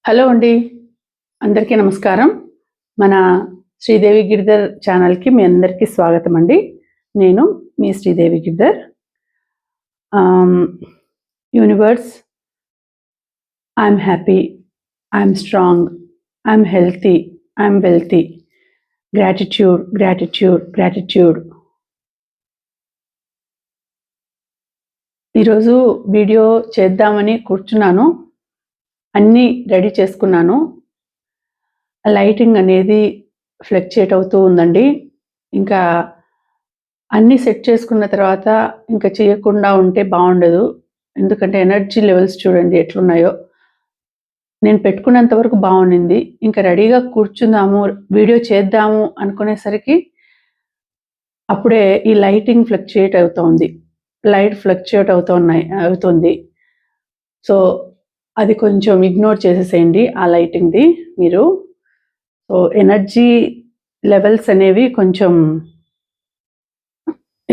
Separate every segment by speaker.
Speaker 1: Hello అండి, అందరికీ నమస్కారం. మన శ్రీదేవి గిరిధర్ ఛానల్కి మీ అందరికీ స్వాగతం అండి. నేను మీ Sridevi Giridhar. Universe, I'm happy, I'm strong, I'm healthy, I'm wealthy. Gratitude, gratitude, gratitude. ఈరోజు వీడియో చేద్దామని కూర్చున్నాను. అన్నీ రెడీ చేసుకున్నాను. లైటింగ్ అనేది ఫ్లక్చుయేట్ అవుతూ ఉందండి. ఇంకా అన్నీ సెట్ చేసుకున్న తర్వాత ఇంకా చేయకుండా ఉంటే బాగుండదు. ఎందుకంటే ఎనర్జీ లెవెల్స్ చూడండి ఎట్లున్నాయో. నేను పెట్టుకున్నంత వరకు బాగుండింది. ఇంకా రెడీగా కూర్చుందాము, వీడియో చేద్దాము అనుకునేసరికి అప్పుడే ఈ లైటింగ్ ఫ్లక్చుయేట్ అవుతోంది. లైట్ ఫ్లక్చుయేట్ అవుతుంది. సో అది కొంచెం ఇగ్నోర్ చేసేసేయండి ఆ లైటింగ్ది మీరు. సో ఎనర్జీ లెవెల్స్ అనేవి కొంచెం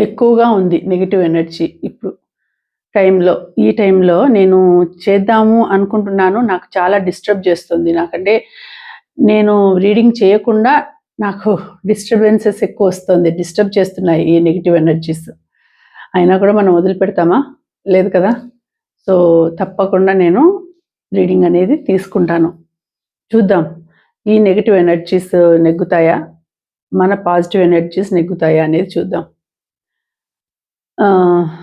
Speaker 1: ఎక్కువగా ఉంది, నెగిటివ్ ఎనర్జీ ఇప్పుడు ఈ టైంలో నేను చేద్దాము అనుకుంటున్నాను. నాకు చాలా డిస్టర్బ్ చేస్తుంది. నాకంటే నేను రీడింగ్ చేయకుండా నాకు డిస్టర్బెన్సెస్ ఎక్కువ వస్తుంది, డిస్టర్బ్ చేస్తున్నాయి ఈ నెగిటివ్ ఎనర్జీస్. అయినా కూడా మనం వదిలిపెడతామా? లేదు కదా. సో తప్పకుండా నేను రీడింగ్ అనేది తీసుకుంటాను. చూద్దాం, ఈ నెగిటివ్ ఎనర్జీస్ నెగ్గుతాయా, మన పాజిటివ్ ఎనర్జీస్ నెగ్గుతాయా అనేది చూద్దాం.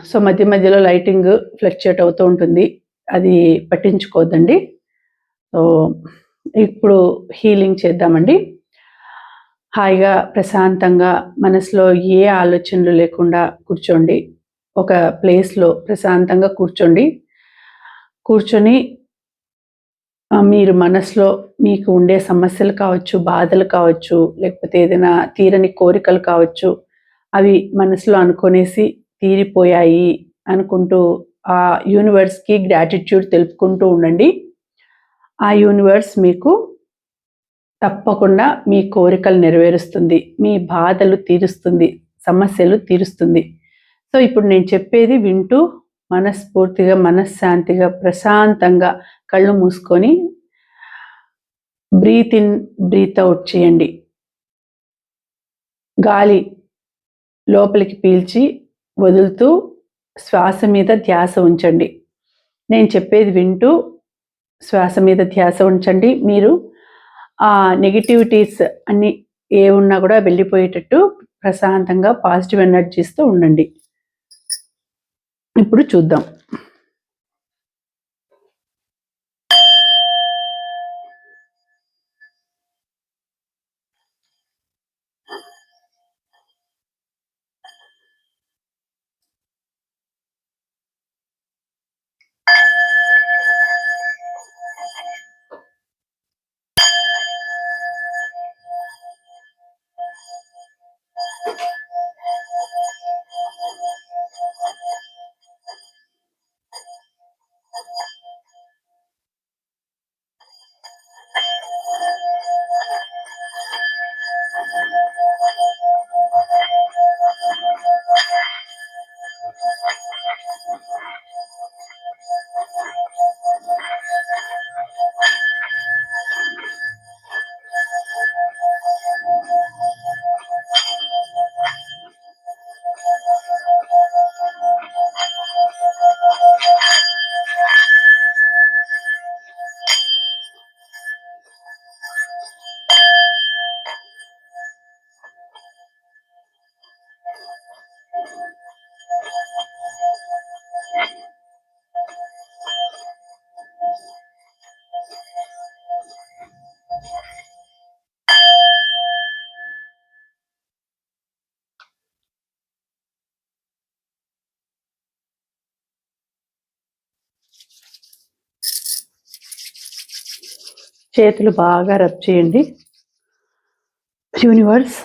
Speaker 1: సో మధ్య మధ్యలో లైటింగ్ ఫ్లక్చుయేట్ అవుతూ ఉంటుంది, అది పట్టించుకోవద్దండి. సో ఇప్పుడు హీలింగ్ చేద్దామండి. హాయిగా ప్రశాంతంగా మనసులో ఏ ఆలోచనలు లేకుండా కూర్చోండి. ఒక ప్లేస్లో ప్రశాంతంగా కూర్చొని మీరు మనసులో మీకు ఉండే సమస్యలు కావచ్చు, బాధలు కావచ్చు, లేకపోతే ఏదైనా తీరని కోరికలు కావచ్చు, అవి మనసులో అనుకునేసి తీరిపోయాయి అనుకుంటూ ఆ యూనివర్స్కి గ్రాటిట్యూడ్ తెలుపుకుంటూ ఉండండి. ఆ యూనివర్స్ మీకు తప్పకుండా మీ కోరికలు నెరవేరుస్తుంది, మీ బాధలు తీరుస్తుంది, సమస్యలు తీరుస్తుంది. సో ఇప్పుడు నేను చెప్పేది వింటూ మనస్ఫూర్తిగా, మనశ్శాంతిగా, ప్రశాంతంగా కళ్ళు మూసుకొని బ్రీత్ ఇన్, బ్రీత్ అవుట్ చేయండి. గాలి లోపలికి పీల్చి వదులుతూ శ్వాస మీద ధ్యాస ఉంచండి. నేను చెప్పేది వింటూ శ్వాస మీద ధ్యాస ఉంచండి. మీరు ఆ నెగిటివిటీస్ అన్నీ ఏ ఉన్నా కూడా వెళ్ళిపోయేటట్టు ప్రశాంతంగా పాజిటివ్ ఎనర్జీస్తో ఉండండి. ఇప్పుడు చూద్దాం. చేతులు బాగా రబ్ చేయండి. యూనివర్స్,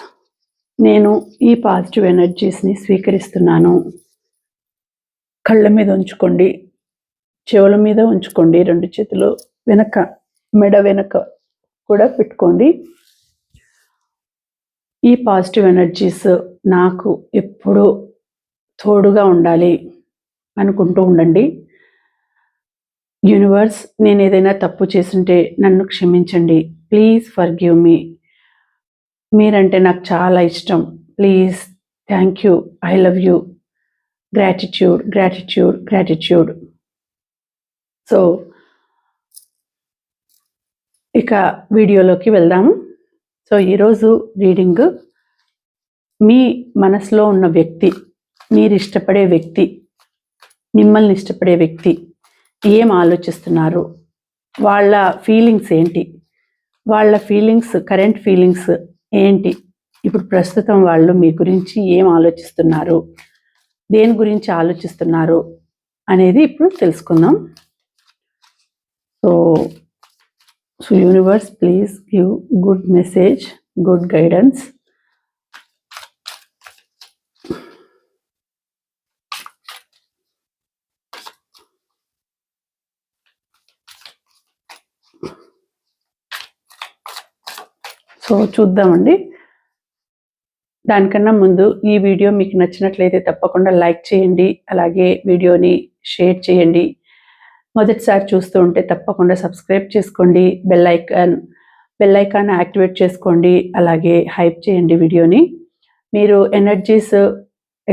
Speaker 1: నేను ఈ పాజిటివ్ ఎనర్జీస్ని స్వీకరిస్తున్నాను. కళ్ళ మీద ఉంచుకోండి, చెవుల మీద ఉంచుకోండి, 2 చేతులు వెనక, మెడ వెనక కూడా పెట్టుకోండి. ఈ పాజిటివ్ ఎనర్జీస్ నాకు ఎప్పుడూ తోడుగా ఉండాలి అనుకుంటూ ఉండండి. యూనివర్స్, నేను ఏదైనా తప్పు చేస్తుంటే నన్ను క్షమించండి. Please forgive me. మీరంటే నాకు చాలా ఇష్టం. Please, thank you, I love you, gratitude, gratitude, gratitude. So ఇక వీడియోలోకి వెళ్దాము. సో ఈరోజు రీడింగ్, మీ మనసులో ఉన్న వ్యక్తి, మీరు ఇష్టపడే వ్యక్తి, మిమ్మల్ని ఇష్టపడే వ్యక్తి ఏం ఆలోచిస్తున్నారు, వాళ్ళ ఫీలింగ్స్ ఏంటి, వాళ్ళ ఫీలింగ్స్, కరెంట్ ఫీలింగ్స్ ఏంటి, ఇప్పుడు ప్రస్తుతం వాళ్ళు మీ గురించి ఏం ఆలోచిస్తున్నారు, దేని గురించి ఆలోచిస్తున్నారు అనేది ఇప్పుడు తెలుసుకుందాం. So universe, please give good message, good guidance. So చూద్దామండి. దానికన్నా ముందు ఈ వీడియో మీకు నచ్చినట్లయితే తప్పకుండా లైక్ చేయండి, అలాగే వీడియోని షేర్ చేయండి. మొదటిసారి చూస్తూ ఉంటే తప్పకుండా సబ్స్క్రైబ్ చేసుకోండి, బెల్ ఐకాన్ యాక్టివేట్ చేసుకోండి, అలాగే హైప్ చేయండి వీడియోని. మీరు ఎనర్జీస్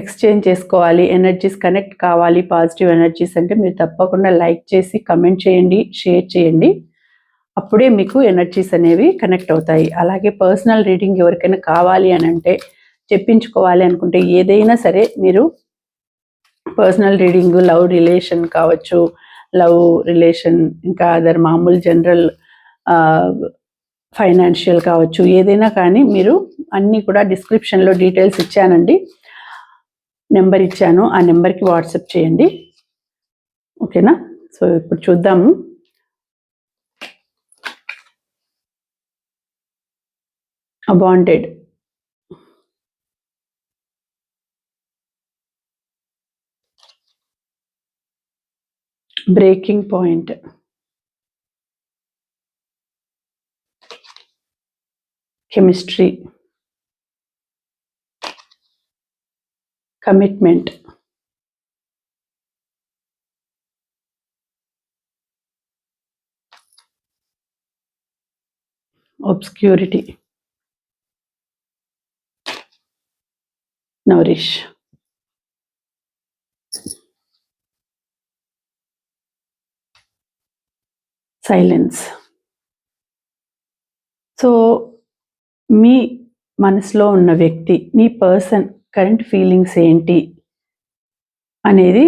Speaker 1: ఎక్స్చేంజ్ చేసుకోవాలి, ఎనర్జీస్ కనెక్ట్ కావాలి, పాజిటివ్ ఎనర్జీస్ అంటే మీరు తప్పకుండా లైక్ చేసి కమెంట్ చేయండి, షేర్ చేయండి. అప్పుడే మీకు ఎనర్జీస్ అనేవి కనెక్ట్ అవుతాయి. అలాగే పర్సనల్ రీడింగ్ ఎవరికైనా కావాలి అని అంటే, చెప్పించుకోవాలి అనుకుంటే, ఏదైనా సరే మీరు పర్సనల్ రీడింగ్, లవ్ రిలేషన్ కావచ్చు, లవ్ రిలేషన్, ఇంకా అదర్ మామూలు జనరల్ ఫైనాన్షియల్ కావచ్చు, ఏదైనా కానీ మీరు అన్నీ కూడా డిస్క్రిప్షన్లో డీటెయిల్స్ ఇచ్చానండి, నెంబర్ ఇచ్చాను, ఆ నెంబర్కి వాట్సాప్ చేయండి. ఓకేనా? సో ఇప్పుడు చూద్దాము. Abandoned, breaking point, chemistry, commitment, obscurity, nourish. Silence. So మీ మనసులో ఉన్న వ్యక్తి, మీ పర్సన్ కరెంట్ ఫీలింగ్స్ ఏంటి అనేది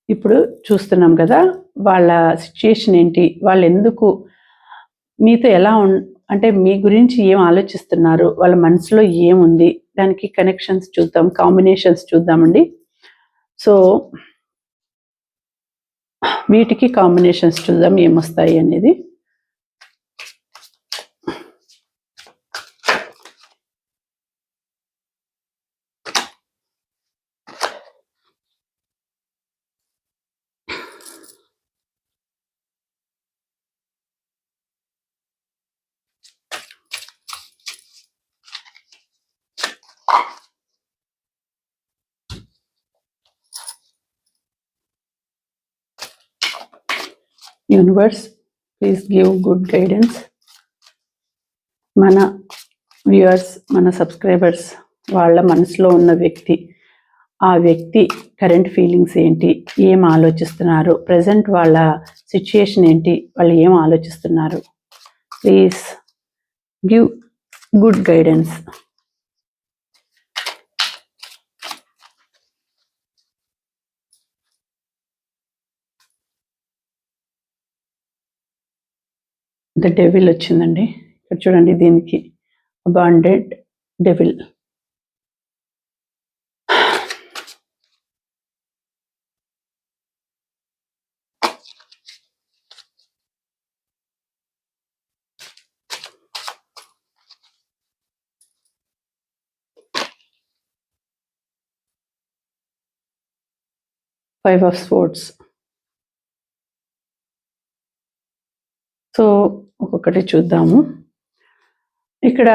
Speaker 1: ఇప్పుడు చూస్తున్నాం కదా. వాళ్ళ సిచ్యుయేషన్ ఏంటి, వాళ్ళు ఎందుకు మీతో ఎలా అంటే మీ గురించి ఏం ఆలోచిస్తున్నారు, వాళ్ళ మనసులో ఏముంది, దానికి కనెక్షన్స్ చూద్దాం, కాంబినేషన్స్ చూద్దామండి. సో వీటికి కాంబినేషన్స్ చూద్దాం ఏమొస్తాయి అనేది. Universe, please give good guidance. మన వ్యూయర్స్, మన సబ్స్క్రైబర్స్, వాళ్ళ మనసులో ఉన్న వ్యక్తి, ఆ వ్యక్తి కరెంట్ ఫీలింగ్స్ ఏంటి, ఏం ఆలోచిస్తున్నారు, ప్రజెంట్ వాళ్ళ సిచ్యుయేషన్ ఏంటి, వాళ్ళు ఏం ఆలోచిస్తున్నారు, please give good guidance. The devil వచ్చిందండి. ఇక్కడ చూడండి, దీనికి abandoned devil. Five of sports. So ఒక్కొక్కటి చూద్దాము. ఇక్కడ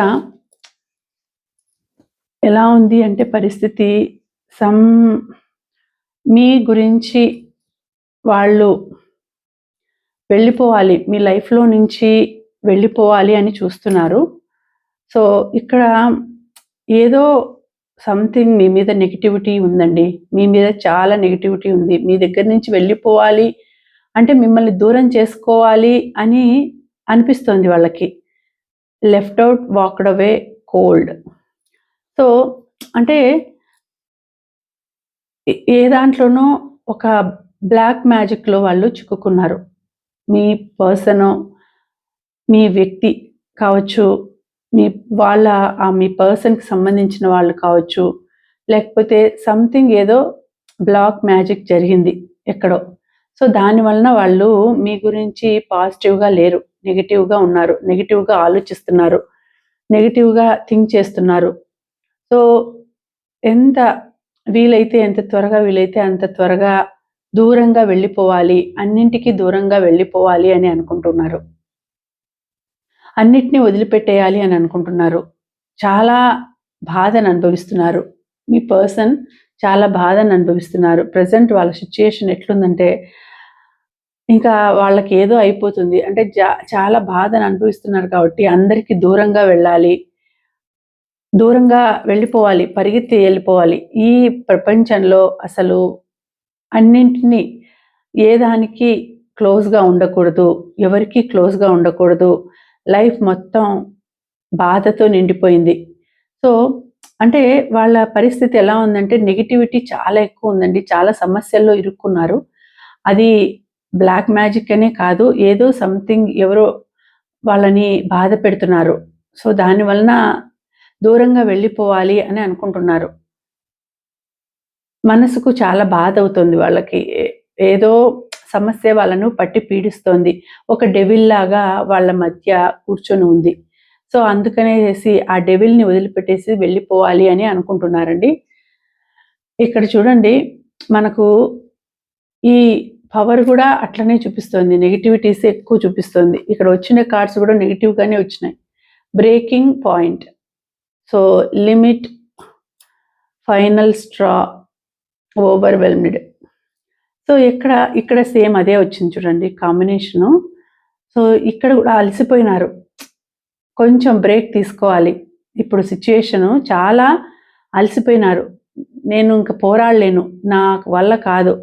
Speaker 1: ఎలా ఉంది అంటే పరిస్థితి, మీ గురించి వాళ్ళు వెళ్ళిపోవాలి, మీ లైఫ్లో నుంచి వెళ్ళిపోవాలి అని చూస్తున్నారు. సో ఇక్కడ ఏదో సంథింగ్ మీ మీద నెగిటివిటీ ఉందండి. మీ మీద చాలా నెగిటివిటీ ఉంది. మీ దగ్గర నుంచి వెళ్ళిపోవాలి అంటే మిమ్మల్ని దూరం చేసుకోవాలి అని అనిపిస్తుంది వాళ్ళకి. Left out, walked away cold. So అంటే ఏ దాంట్లోనో ఒక బ్లాక్ మ్యాజిక్లో వాళ్ళు చిక్కుకున్నారు. మీ పర్సను, మీ వ్యక్తి కావచ్చు, మీ పర్సన్కి సంబంధించిన వాళ్ళు కావచ్చు, లేకపోతే సంథింగ్ ఏదో బ్లాక్ మ్యాజిక్ జరిగింది ఎక్కడో. సో దానివలన వాళ్ళు మీ గురించి పాజిటివ్గా లేరు, నెగిటివ్గా ఉన్నారు, నెగిటివ్గా ఆలోచిస్తున్నారు, నెగిటివ్గా థింక్ చేస్తున్నారు. సో ఎంత త్వరగా వీలైతే అంత త్వరగా దూరంగా వెళ్ళిపోవాలి, అన్నింటికీ దూరంగా వెళ్ళిపోవాలి అని అనుకుంటున్నారు. అన్నిటినీ వదిలిపెట్టేయాలి అని అనుకుంటున్నారు. చాలా బాధను అనుభవిస్తున్నారు. మీ పర్సన్ చాలా బాధను అనుభవిస్తున్నారు. ప్రజెంట్ వాళ్ళ సిచ్యుయేషన్ ఎట్లుందంటే ఇంకా వాళ్ళకి ఏదో అయిపోతుంది అంటే చాలా బాధను అనుభవిస్తున్నారు కాబట్టి అందరికీ దూరంగా వెళ్ళాలి, దూరంగా వెళ్ళిపోవాలి, పరిగెత్తి వెళ్ళిపోవాలి. ఈ ప్రపంచంలో అసలు అన్నింటినీ ఏ దానికి క్లోజ్గా ఉండకూడదు, ఎవరికి క్లోజ్గా ఉండకూడదు. లైఫ్ మొత్తం బాధతో నిండిపోయింది. సో అంటే వాళ్ళ పరిస్థితి ఎలా ఉందంటే నెగిటివిటీ చాలా ఎక్కువ ఉందండి. చాలా సమస్యల్లో ఇరుక్కున్నారు. అది బ్లాక్ మ్యాజిక్ అనే కాదు, ఏదో సంథింగ్ ఎవరో వాళ్ళని బాధ పెడుతున్నారు. సో దానివలన దూరంగా వెళ్ళిపోవాలి అని అనుకుంటున్నారు. మనసుకు చాలా బాధ అవుతుంది వాళ్ళకి. ఏదో సమస్య వాళ్ళను పట్టి పీడిస్తోంది. ఒక డెవిల్ లాగా వాళ్ళ మధ్య కూర్చొని ఉంది. సో అందుకనేసి ఆ డెవిల్ని వదిలిపెట్టేసి వెళ్ళిపోవాలి అని అనుకుంటున్నారండి. ఇక్కడ చూడండి, మనకు ఈ పవర్ కూడా అట్లనే చూపిస్తుంది, నెగిటివిటీస్ ఎక్కువ చూపిస్తుంది. ఇక్కడ వచ్చిన కార్డ్స్ కూడా నెగిటివ్గానే వచ్చినాయి. Breaking point, so limit, final straw, overwhelmed. So ఇక్కడ సేమ్ అదే వచ్చింది చూడండి కాంబినేషను. సో ఇక్కడ కూడా అలసిపోయినారు, కొంచెం బ్రేక్ తీసుకోవాలి. ఇప్పుడు సిచ్యుయేషను చాలా అలసిపోయినారు. నేను ఇంకా పోరాడలేను, నాకు వల్ల కాదు,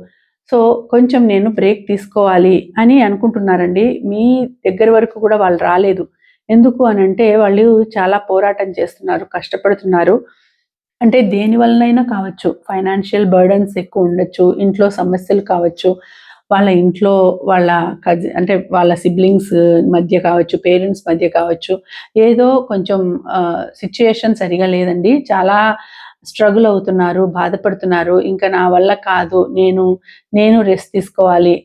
Speaker 1: సో కొంచెం నేను బ్రేక్ తీసుకోవాలి అని అనుకుంటున్నారండి. మీ దగ్గర వరకు కూడా వాళ్ళు రాలేదు. ఎందుకు అనంటే వాళ్ళు చాలా పోరాటం చేస్తున్నారు, కష్టపడుతున్నారు. అంటే దేని వలనైనా కావచ్చు, ఫైనాన్షియల్ బర్డన్స్ ఎక్కువ ఉండొచ్చు, ఇంట్లో సమస్యలు కావచ్చు, వాళ్ళ ఇంట్లో వాళ్ళ అంటే వాళ్ళ సిబ్లింగ్స్ మధ్య కావచ్చు, పేరెంట్స్ మధ్య కావచ్చు, ఏదో కొంచెం సిచ్యుయేషన్ సరిగా లేదండి. చాలా స్ట్రగుల్ అవుతున్నారు, బాధపడుతున్నారు. ఇంకా నా వల్ల కాదు, నేను రెస్ట్ తీసుకోవాలి,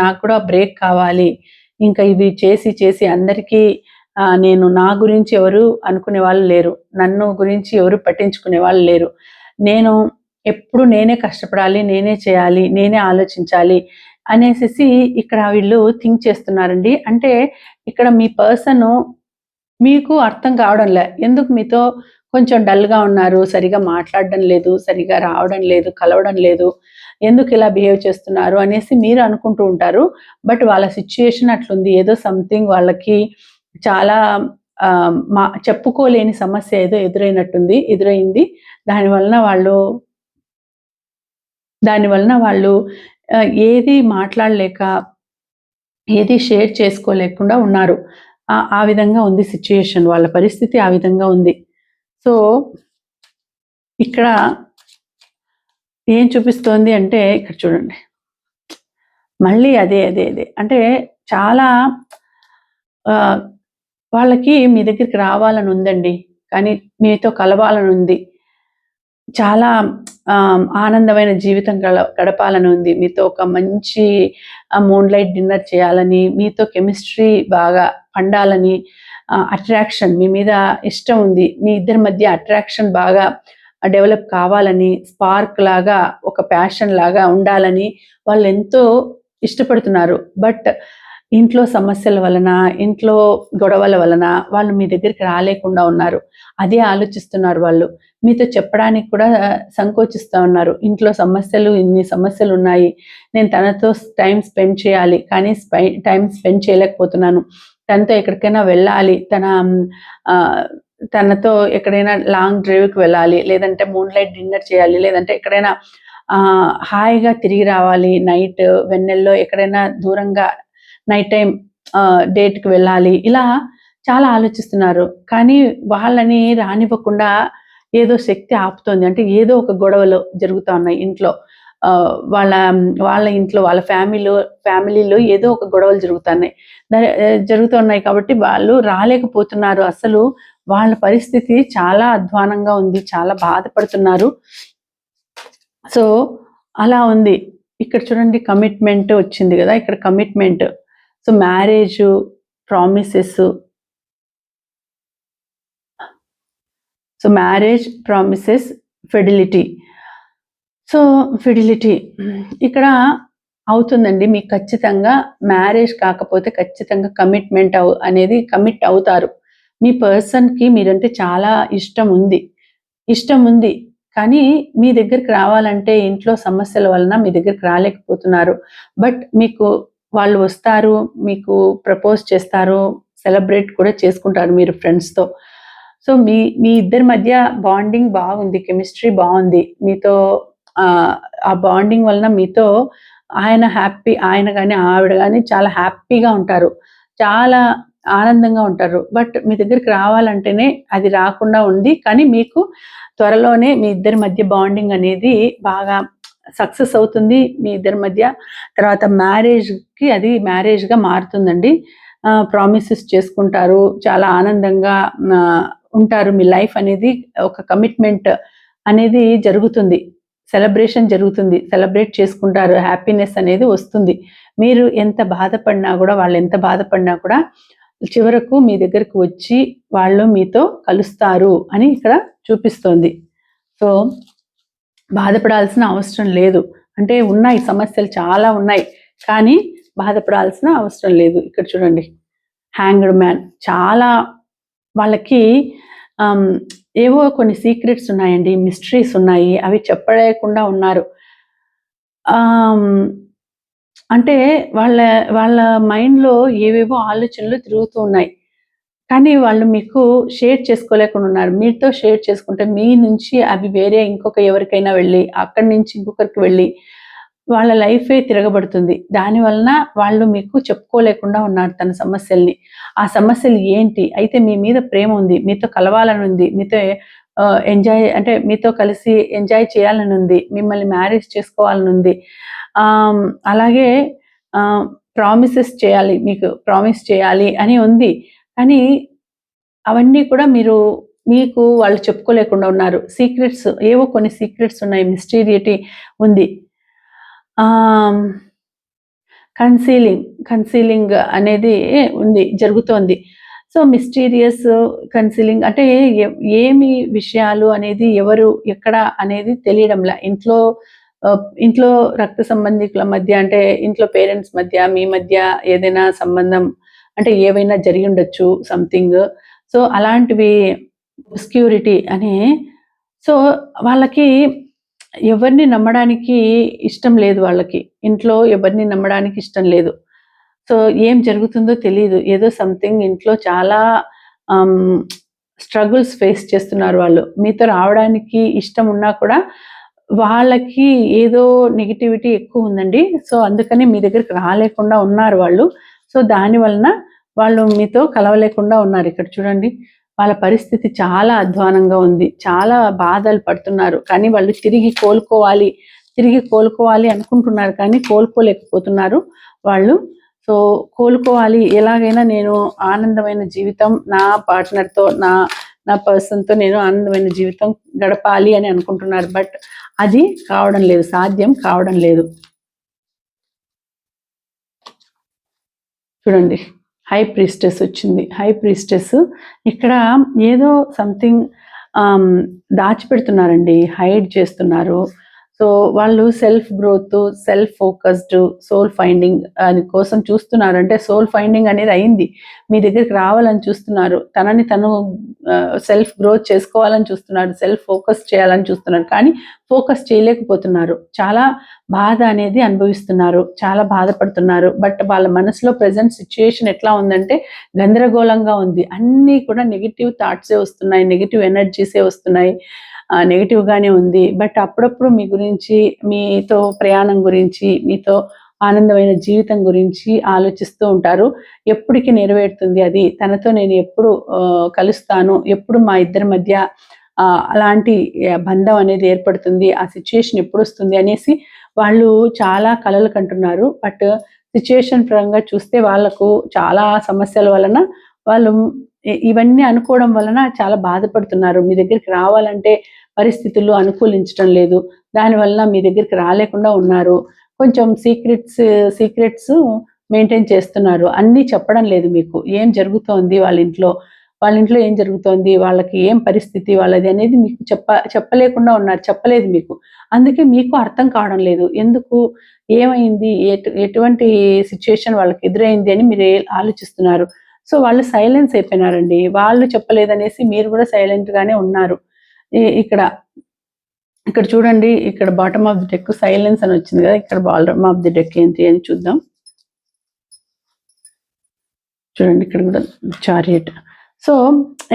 Speaker 1: నాకు కూడా బ్రేక్ కావాలి. ఇంకా ఇవి చేసి చేసి అందరికీ నా గురించి ఎవరు అనుకునే వాళ్ళు లేరు, నన్ను గురించి ఎవరు పట్టించుకునే వాళ్ళు లేరు. ఎప్పుడు నేనే కష్టపడాలి, నేనే చేయాలి, నేనే ఆలోచించాలి అనేసి ఇక్కడ వీళ్ళు థింక్ చేస్తున్నారండి. అంటే ఇక్కడ మీ పర్సన్ మీకు అర్థం కావడంలే, ఎందుకు మీతో కొంచెం డల్గా ఉన్నారు, సరిగా మాట్లాడడం లేదు, సరిగా రావడం లేదు, కలవడం లేదు, ఎందుకు ఇలా బిహేవ్ చేస్తున్నారు అనేసి మీరు అనుకుంటూ ఉంటారు. బట్ వాళ్ళ సిచ్యుయేషన్ అట్లుంది. ఏదో సంథింగ్ వాళ్ళకి చాలా చెప్పుకోలేని సమస్య ఏదో ఎదురైంది. దానివలన వాళ్ళు ఏది మాట్లాడలేక, ఏది షేర్ చేసుకోలేకుండా ఉన్నారు. ఆ విధంగా ఉంది సిచ్యుయేషన్, వాళ్ళ పరిస్థితి ఆ విధంగా ఉంది. సో ఇక్కడ ఏం చూపిస్తోంది అంటే, ఇక్కడ చూడండి, మళ్ళీ అదే అంటే చాలా వాళ్ళకి మీ దగ్గరికి రావాలని ఉందండి, కానీ మీతో కలవాలని ఉంది. చాలా ఆనందమైన జీవితం గడపాలని ఉంది. మీతో ఒక మంచి మూన్లైట్ డిన్నర్ చేయాలని, మీతో కెమిస్ట్రీ బాగా పండాలని, అట్రాక్షన్, మీ మీద ఇష్టం ఉంది, మీ ఇద్దరి మధ్య అట్రాక్షన్ బాగా డెవలప్ కావాలని, స్పార్క్ లాగా, ఒక ప్యాషన్ లాగా ఉండాలని వాళ్ళు ఎంతో ఇష్టపడుతున్నారు. బట్ ఇంట్లో సమస్యల వలన, ఇంట్లో గొడవల వలన వాళ్ళు మీ దగ్గరికి రాలేకుండా ఉన్నారు. అదే ఆలోచిస్తున్నారు వాళ్ళు. మీతో చెప్పడానికి కూడా సంకోచిస్తా ఉన్నారు. ఇంట్లో సమస్యలు, ఇన్ని సమస్యలున్నాయి. నేను తనతో టైం స్పెండ్ చేయాలి. కానీ టైం స్పెండ్ చేయలేకపోతున్నాను. తనతో ఎక్కడికైనా వెళ్ళాలి. తనతో ఎక్కడైనా లాంగ్ డ్రైవ్‌కి వెళ్ళాలి. లేదంటే మూన్‌లైట్ డిన్నర్ చేయాలి. లేదంటే ఎక్కడైనా హాయిగా తిరిగి రావాలి. నైట్ వెన్నెల్లో ఎక్కడైనా దూరంగా నైట్ టైం డేట్‌కి వెళ్ళాలి. ఇలా చాలా ఆలోచిస్తున్నారు. కానీ వాళ్ళని రానివ్వకుండా ఏదో శక్తి ఆపుతోంది. అంటే ఏదో ఒక గొడవలు జరుగుతా ఉన్నాయి ఇంట్లో. వాళ్ళ ఇంట్లో వాళ్ళ ఫ్యామిలీలో ఏదో ఒక గొడవలు జరుగుతున్నాయి. జరుగుతున్నాయి కాబట్టి వాళ్ళు రాలేకపోతున్నారు. అసలు వాళ్ళ పరిస్థితి చాలా అధ్వానంగా ఉంది. చాలా బాధపడుతున్నారు. సో, అలా ఉంది. ఇక్కడ చూడండి కమిట్మెంట్ వచ్చింది గదా! ఇక్కడ commitment. So, marriage, promises. So, marriage, promises, fidelity. So, fidelity ఇక్కడ అవుతుందండి. మీకు ఖచ్చితంగా మ్యారేజ్ కాకపోతే ఖచ్చితంగా కమిట్మెంట్ అనేది కమిట్ అవుతారు. మీ పర్సన్‌కి మీరంటే చాలా ఇష్టం ఉంది. కానీ మీ దగ్గరికి రావాలంటే ఇంట్లో సమస్యల వలన మీ దగ్గరికి రాలేకపోతున్నారు. బట్ మీకు వాళ్ళు వస్తారు, మీకు ప్రపోజ్ చేస్తారు, సెలబ్రేట్ కూడా చేసుకుంటారు మీరు ఫ్రెండ్స్‌తో. సో, మీ ఇద్దరి మధ్య బాండింగ్ బాగుంది. కెమిస్ట్రీ బావుంది. మీతో ఆ బాండింగ్ వలన మీతో ఆయన గాని, ఆవిడ గాని చాలా హ్యాపీగా ఉంటారు. చాలా ఆనందంగా ఉంటారు. బట్ మీ దగ్గరికి రావాలంటేనే అది రాకుండా ఉంది. కానీ మీకు త్వరలోనే మీ ఇద్దరి మధ్య బాండింగ్ అనేది బాగా సక్సెస్ అవుతుంది. మీ ఇద్దరి మధ్య తర్వాత అది మ్యారేజ్‌గా మారుతుందండి. ప్రామిసెస్ చేసుకుంటారు. చాలా ఆనందంగా ఉంటారు. మీ లైఫ్ అనేది ఒక కమిట్మెంట్ అనేది జరుగుతుంది. సెలబ్రేషన్ జరుగుతుంది. సెలబ్రేట్ చేసుకుంటారు. హ్యాపీనెస్ అనేది వస్తుంది. మీరు ఎంత బాధపడినా కూడా, వాళ్ళు ఎంత బాధపడినా కూడా చివరకు మీ దగ్గరకు వచ్చి వాళ్ళు మీతో కలుస్తారు అని ఇక్కడ చూపిస్తోంది. సో, బాధపడాల్సిన అవసరం లేదు. అంటే ఉన్నాయి, సమస్యలు చాలా ఉన్నాయి. కానీ బాధపడాల్సిన అవసరం లేదు. ఇక్కడ చూడండి హ్యాంగ్డ్ మ్యాన్. చాలా వాళ్ళకి ఏవో కొన్ని సీక్రెట్స్ ఉన్నాయండి. మిస్టరీస్ ఉన్నాయి. అవి చెప్పలేకుండా ఉన్నారు. అంటే వాళ్ళ మైండ్‌లో ఏవేవో ఆలోచనలు తిరుగుతూ ఉన్నాయి. కానీ వాళ్ళు మీకు షేర్ చేసుకోలేకుండా ఉన్నారు. మీతో షేర్ చేసుకుంటే మీ నుంచి అవి వేరే ఎవరికైనా వెళ్ళి, అక్కడి నుంచి ఇంకొకరికి వెళ్ళి వాళ్ళ లైఫే తిరగబడుతుంది. దానివలన వాళ్ళు మీకు చెప్పుకోలేకుండా ఉన్నారు తన సమస్యల్ని. ఆ సమస్యలు ఏంటి? అయితే మీ మీద ప్రేమ ఉంది. మీతో కలవాలని ఉంది. మీతో మీతో కలిసి ఎంజాయ్ చేయాలని ఉంది. మిమ్మల్ని మ్యారేజ్ చేసుకోవాలని ఉంది. అలాగే ప్రామిసెస్ చేయాలి. మీకు ప్రామిస్ చేయాలి అని ఉంది. కానీ అవన్నీ కూడా మీకు వాళ్ళు చెప్పుకోలేకుండా ఉన్నారు. ఏవో కొన్ని సీక్రెట్స్ ఉన్నాయి. మిస్టీరిటీ ఉంది. కన్సీలింగ్ అనేది ఉంది, జరుగుతోంది. సో, మిస్టీరియస్ కన్సీలింగ్ అంటే ఏమి విషయాలు అనేది ఎవరు, ఎక్కడ అనేది తెలియడంలా. ఇంట్లో రక్త సంబంధికుల మధ్య, అంటే ఇంట్లో పేరెంట్స్ మధ్య, మీ మధ్య ఏదైనా సంబంధం అంటే ఏవైనా జరిగి ఉండొచ్చు సంథింగ్. సో, అలాంటివి సెక్యూరిటీ అని. సో, వాళ్ళకి ఎవరిని నమ్మడానికి ఇష్టం లేదు వాళ్ళకి. ఇంట్లో ఎవరిని నమ్మడానికి ఇష్టం లేదు. సో, ఏం జరుగుతుందో తెలీదు. ఏదో సంథింగ్ ఇంట్లో చాలా స్ట్రగుల్స్ ఫేస్ చేస్తున్నారు వాళ్ళు. మీతో రావడానికి ఇష్టం ఉన్నా కూడా వాళ్ళకి ఏదో నెగటివిటీ ఎక్కువ ఉందండి. సో, అందుకని మీ దగ్గరికి రాలేకుండా ఉన్నారు వాళ్ళు. సో, దాని వలన వాళ్ళు మీతో కలవలేకుండా ఉన్నారు. ఇక్కడ చూడండి వాళ్ళ పరిస్థితి చాలా అధ్వానంగా ఉంది. చాలా బాధలు పడుతున్నారు. కానీ వాళ్ళు తిరిగి కోలుకోవాలి అనుకుంటున్నారు. కానీ కోలుకోలేకపోతున్నారు వాళ్ళు. సో, కోలుకోవాలి, ఎలాగైనా నేను ఆనందమైన జీవితం నా పార్ట్నర్‌తో, నా పర్సన్‌తో నేను ఆనందమైన జీవితం గడపాలి అని అనుకుంటున్నారు. బట్ అది కావడం లేదు. సాధ్యం కావడం లేదు. చూడండి హై ప్రీస్టెస్ వచ్చింది. హై ప్రీస్టెస్ ఇక్కడ ఏదో సంథింగ్ దాచిపెడుతున్నారండి. హైడ్ చేస్తున్నారు. సో వాళ్ళు self growth, self focused, soul finding అని కోసం చూస్తున్నారు. అంటే సోల్ ఫైండింగ్ అనేది అయింది, మీ దగ్గరికి రావాలని చూస్తున్నారు, తనని తను సెల్ఫ్ గ్రోత్ చేసుకోవాలని చూస్తున్నారు, సెల్ఫ్ ఫోకస్ చేయాలని చూస్తున్నారు, కానీ ఫోకస్ చేయలేకపోతున్నారు. చాలా బాధ అనేది అనుభవిస్తున్నారు, చాలా బాధపడుతున్నారు. బట్ వాళ్ళ మనసులో ప్రజెంట్ సిచ్యుయేషన్ ఎట్లా ఉందంటే గందరగోళంగా ఉంది. అన్నీ కూడా నెగిటివ్ థాట్సే వస్తున్నాయి, నెగిటివ్ ఎనర్జీసే వస్తున్నాయి, నెగిటివ్గానే ఉంది. బట్ అప్పుడప్పుడు మీ గురించి, మీతో ప్రయాణం గురించి, మీతో ఆనందమైన జీవితం గురించి ఆలోచిస్తూ ఉంటారు. ఎప్పటికి నెరవేరుతుంది అది, తనతో నేను ఎప్పుడు కలుస్తాను, ఎప్పుడు మా ఇద్దరి మధ్య అలాంటి బంధం అనేది ఏర్పడుతుంది, ఆ సిచ్యుయేషన్ ఎప్పుడు వస్తుంది అనేసి వాళ్ళు చాలా కలలు కంటున్నారు. బట్ సిచ్యుయేషన్ పరంగా చూస్తే వాళ్ళకు చాలా సమస్యల వలన వాళ్ళు ఇవన్నీ అనుకోవడం వలన చాలా బాధపడుతున్నారు. మీ దగ్గరికి రావాలంటే పరిస్థితులు అనుకూలించడం లేదు, దానివల్ల మీ దగ్గరికి రాలేకుండా ఉన్నారు. కొంచెం సీక్రెట్స్ మెయింటైన్ చేస్తున్నారు. అన్నీ చెప్పడం లేదు మీకు, ఏం జరుగుతోంది వాళ్ళ ఇంట్లో ఏం జరుగుతోంది, వాళ్ళకి ఏం పరిస్థితి వాళ్ళది అనేది మీకు చెప్పలేకుండా ఉన్నారు, చెప్పలేదు మీకు. అందుకే మీకు అర్థం కావడం లేదు, ఎందుకు, ఏమైంది, ఎటువంటి సిచ్యుయేషన్ వాళ్ళకి ఎదురైంది అని మీరు ఆలోచిస్తున్నారు. సో వాళ్ళు సైలెన్స్ అయిపోయినారండి. వాళ్ళు చెప్పలేదనేసి మీరు కూడా సైలెంట్గానే ఉన్నారు. ఇక్కడ చూడండి, ఇక్కడ bottom of the deck silence అని వచ్చింది కదా, ఇక్కడ బాటమ్ ఆఫ్ ది డెక్ ఏంటి అని చూద్దాం. చూడండి ఇక్కడ కూడా చారియట్. సో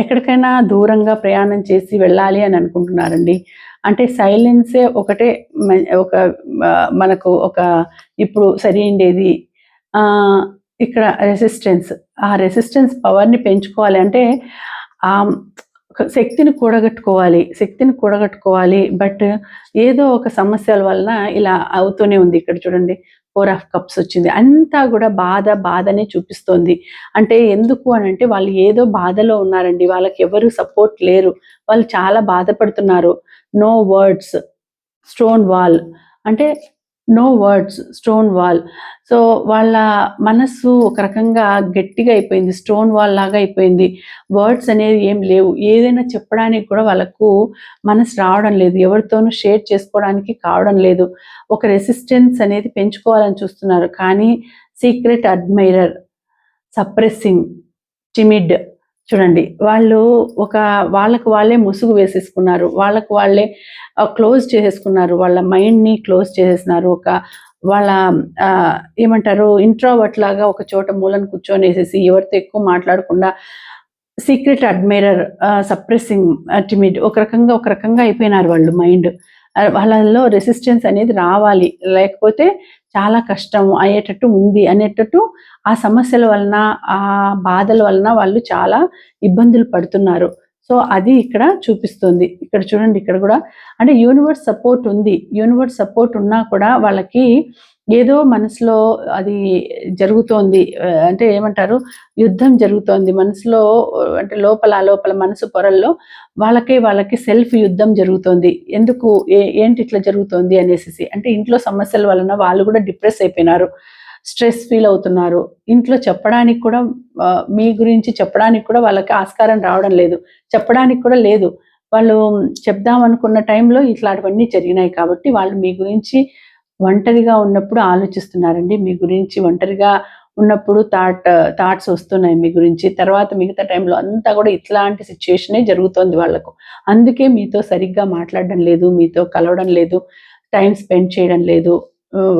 Speaker 1: ఎక్కడికైనా దూరంగా ప్రయాణం చేసి వెళ్ళాలి అని అనుకుంటున్నారండి. అంటే సైలెన్సే ఒకటే మనకు ఒక ఇప్పుడు సరైనది. ఇక్కడ ఆ రెసిస్టెన్స్ పవర్ని పెంచుకోవాలి అంటే శక్తిని కూడగట్టుకోవాలి. బట్ ఏదో ఒక సమస్యల వలన ఇలా అవుతూనే ఉంది. ఇక్కడ చూడండి 4 ఆఫ్ కప్స్ వచ్చింది. అంతా కూడా బాధనే చూపిస్తోంది. అంటే ఎందుకు అని అంటే వాళ్ళు ఏదో బాధలో ఉన్నారండి, వాళ్ళకి ఎవరు సపోర్ట్ లేరు, వాళ్ళు చాలా బాధపడుతున్నారు. No words, stone wall. అంటే no words, stone wall. So వాళ్ళ మనస్సు ఒక రకంగా గట్టిగా అయిపోయింది, స్టోన్ వాల్ లాగా అయిపోయింది. వర్డ్స్ అనేవి ఏం లేవు, ఏదైనా చెప్పడానికి కూడా వాళ్ళకు మనసు రావడం లేదు, ఎవరితోనూ షేర్ చేసుకోవడానికి కావడం లేదు. ఒక రెసిస్టెన్స్ అనేది పెంచుకోవాలని చూస్తున్నారు, కానీ సీక్రెట్ అడ్మైరర్, సప్రెస్సింగ్, టిమిడ్. చూడండి వాళ్ళకు వాళ్ళే ముసుగు వేసేసుకున్నారు, వాళ్ళకు వాళ్ళే క్లోజ్ చేసేసుకున్నారు, వాళ్ళ మైండ్ని క్లోజ్ చేసేసినారు. వాళ్ళ ఏమంటారు, ఇంట్రోవర్ట్ లాగా ఒక చోట మూలను కూర్చొనేసేసి ఎవరితో ఎక్కువ మాట్లాడకుండా సీక్రెట్ అడ్మైరర్, సప్రెస్సింగ్, టిమిడ్, ఒక రకంగా అయిపోయినారు వాళ్ళు. మైండ్ వాళ్ళలో రెసిస్టెన్స్ అనేది రావాలి, లేకపోతే చాలా కష్టం అయ్యేటట్టు ఉంది అనేటట్టు ఆ సమస్యల వలన, ఆ బాధల వలన వాళ్ళు చాలా ఇబ్బందులు పడుతున్నారు. సో అది ఇక్కడ చూపిస్తుంది. ఇక్కడ చూడండి, ఇక్కడ కూడా అంటే యూనివర్స్ సపోర్ట్ ఉంది. యూనివర్స్ సపోర్ట్ ఉన్నా కూడా వాళ్ళకి ఏదో మనసులో అది జరుగుతోంది. అంటే ఏమంటారు, యుద్ధం జరుగుతోంది మనసులో. అంటే లోపల మనసు పొరల్లో వాళ్ళకి సెల్ఫ్ యుద్ధం జరుగుతోంది. ఎందుకు, ఏంటి ఇట్లా జరుగుతోంది అనేసి. అంటే ఇంట్లో సమస్యల వలన వాళ్ళు కూడా డిప్రెస్ అయిపోయినారు, స్ట్రెస్ ఫీల్ అవుతున్నారు. ఇంట్లో చెప్పడానికి కూడా, మీ గురించి చెప్పడానికి కూడా వాళ్ళకి ఆస్కారం రావడం లేదు, చెప్పడానికి కూడా లేదు. వాళ్ళు చెప్దాం అనుకున్న టైంలో ఇట్లాంటివన్నీ జరిగినాయి. కాబట్టి వాళ్ళు మీ గురించి ఒంటరిగా ఉన్నప్పుడు ఆలోచిస్తున్నారండి. మీ గురించి ఒంటరిగా ఉన్నప్పుడు థాట్స్ వస్తున్నాయి మీ గురించి. తర్వాత మిగతా టైంలో అంతా కూడా ఇట్లాంటి సిచ్యుయేషనే జరుగుతోంది వాళ్ళకు. అందుకే మీతో సరిగ్గా మాట్లాడడం లేదు, మీతో కలవడం లేదు, టైం స్పెండ్ చేయడం లేదు.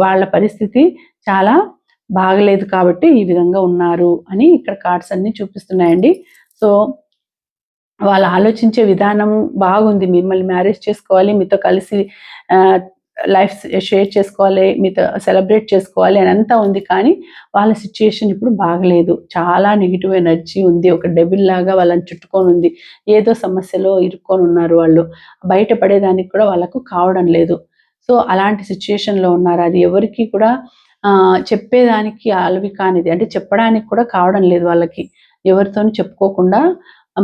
Speaker 1: వాళ్ళ పరిస్థితి చాలా బాగలేదు కాబట్టి ఈ విధంగా ఉన్నారు అని ఇక్కడ కార్డ్స్ అన్ని చూపిస్తున్నాయండి. సో వాళ్ళు ఆలోచించే విధానం బాగుంది, మిమ్మల్ని మ్యారేజ్ చేసుకోవాలి, మీతో కలిసి లైఫ్ షేర్ చేసుకోవాలి, మీతో సెలబ్రేట్ చేసుకోవాలి అని అంతా ఉంది. కానీ వాళ్ళ సిచ్యుయేషన్ ఇప్పుడు బాగలేదు, చాలా నెగిటివ్ ఎనర్జీ ఉంది, ఒక డెవిల్ లాగా వాళ్ళని చుట్టుకొని ఉంది, ఏదో సమస్యలో ఇరుక్కొని ఉన్నారు. వాళ్ళు బయటపడేదానికి కూడా వాళ్ళకు కావడం లేదు. సో అలాంటి సిచ్యుయేషన్లో ఉన్నారు. అది ఎవరికి కూడా చెప్పేదానికి అలవి కానిది, అంటే చెప్పడానికి కూడా కావడం లేదు వాళ్ళకి. ఎవరితోనూ చెప్పుకోకుండా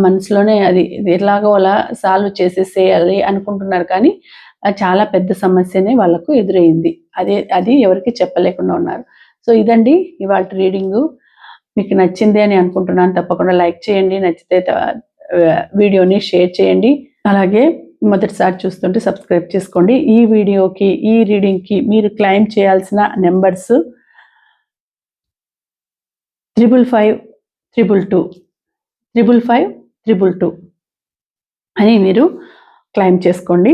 Speaker 1: మనసులోనే అది ఎలాగో అలా సాల్వ్ చేసేసేయాలి అనుకుంటున్నారు. కానీ చాలా పెద్ద సమస్యనే వాళ్ళకు ఎదురైంది. అది ఎవరికి చెప్పలేకుండా ఉన్నారు. సో ఇదండి ఇవాళ రీడింగు. మీకు నచ్చింది అని అనుకుంటున్నాను. తప్పకుండా లైక్ చేయండి, నచ్చితే వీడియోని షేర్ చేయండి. అలాగే మొదటిసారి చూస్తుంటే సబ్స్క్రైబ్ చేసుకోండి. ఈ వీడియోకి, ఈ రీడింగ్కి మీరు క్లెయిమ్ చేయాల్సిన నెంబర్స్ 55522 55522 అని మీరు క్లెయిమ్ చేసుకోండి.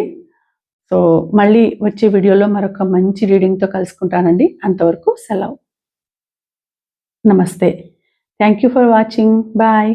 Speaker 1: సో మళ్ళీ వచ్చే వీడియోలో మరొక మంచి రీడింగ్తో కలుసుకుంటానండి. అంతవరకు సెలవు. నమస్తే. Thank you for watching. Bye.